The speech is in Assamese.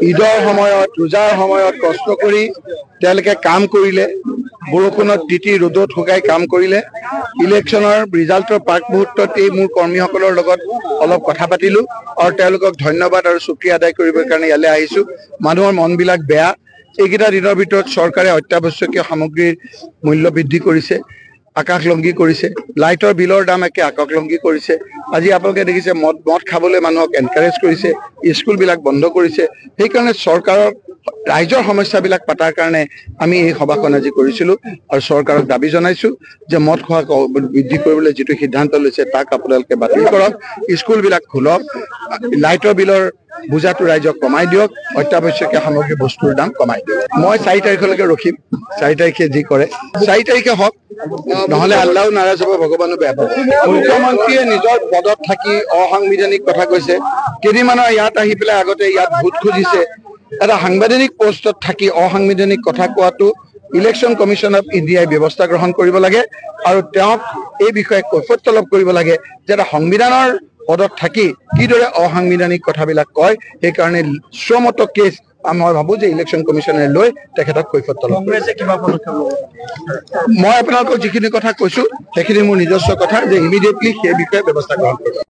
ঈদৰ সময়ত ৰোজাৰ সময়ত কষ্ট কৰি তেওঁলোকে কাম কৰিলে, বৰষুণত তিতি ৰ'দত শুকাই কাম কৰিলে। ইলেকশ্যনৰ ৰিজাল্টৰ প্ৰাক মুহূৰ্তত এই মোৰ কৰ্মীসকলৰ লগত অলপ কথা পাতিলোঁ আৰু তেওঁলোকক ধন্যবাদ আৰু শুক্ৰিয়া আদায় কৰিবৰ কাৰণে ইয়ালৈ আহিছোঁ। মানুহৰ মনবিলাক বেয়া। এইকেইটা দিনৰ ভিতৰত চৰকাৰে অত্যাৱশ্যকীয় সামগ্ৰীৰ মূল্য বৃদ্ধি কৰিছে, আকাশলংঘী কৰিছে। লাইটৰ বিলৰ দাম একে আকাশলংঘী কৰিছে। আজি আপোনালোকে দেখিছে মদ খাবলৈ মানুহক এনকাৰেজ কৰিছে, স্কুলবিলাক বন্ধ কৰিছে। সেইকাৰণে চৰকাৰৰ ৰাইজৰ সমস্যাবিলাক পতাৰ কাৰণে আমি এই সভাখন আজি কৰিছিলোঁ আৰু চৰকাৰক দাবী জনাইছোঁ যে মদ খোৱা বৃদ্ধি কৰিবলৈ যিটো সিদ্ধান্ত লৈছে তাক আপোনালোকে বাতিল কৰক, স্কুলবিলাক খোলক, লাইটৰ বিলৰ বোজাটো ৰাইজক কমাই দিয়ক, অত্যাৱশ্যকীয় সামগ্ৰী বস্তুৰ দাম কমাই দিয়ক। মই 4 তাৰিখলৈকে ৰখিম। 4 তাৰিখে যি কৰে 4 তাৰিখে হওক, নহ'লে আল্লাহও নাৰাজ হ'ব, ভগৱানো বেয়া পাব। মুখ্যমন্ত্ৰীয়ে নিজৰ পদত থাকি অসাংবিধানিক কথা কৈছে। কেইদিনমানৰ ইয়াত আহি পেলাই আগতে ইয়াত ভোট খুজিছে। এটা সাংবিধানিক পোষ্টত থাকি অসাংবিধানিক কথা কোৱাটো ইলেকশ্যন কমিশ্যন অফ ইণ্ডিয়াই ব্যৱস্থা গ্ৰহণ কৰিব লাগে আৰু তেওঁক এই বিষয়ে কৈফিয়ত তলব কৰিব লাগে যে এটা সংবিধানৰ পদত থাকি কিদৰে অসাংবিধানিক কথাবিলাক কয়। সেইকাৰণে শ্ৰমত কেছ মই ভাবোঁ যে ইলেকশ্যন কমিশ্যনে লৈ তেখেতক কৈফিয়ত তলব কৰিছে। মই আপোনালোকক যিখিনি কথা কৈছোঁ সেইখিনি মোৰ নিজস্ব কথা যে ইমিডিয়েটলি সেই বিষয়ে ব্যৱস্থা গ্ৰহণ কৰিব।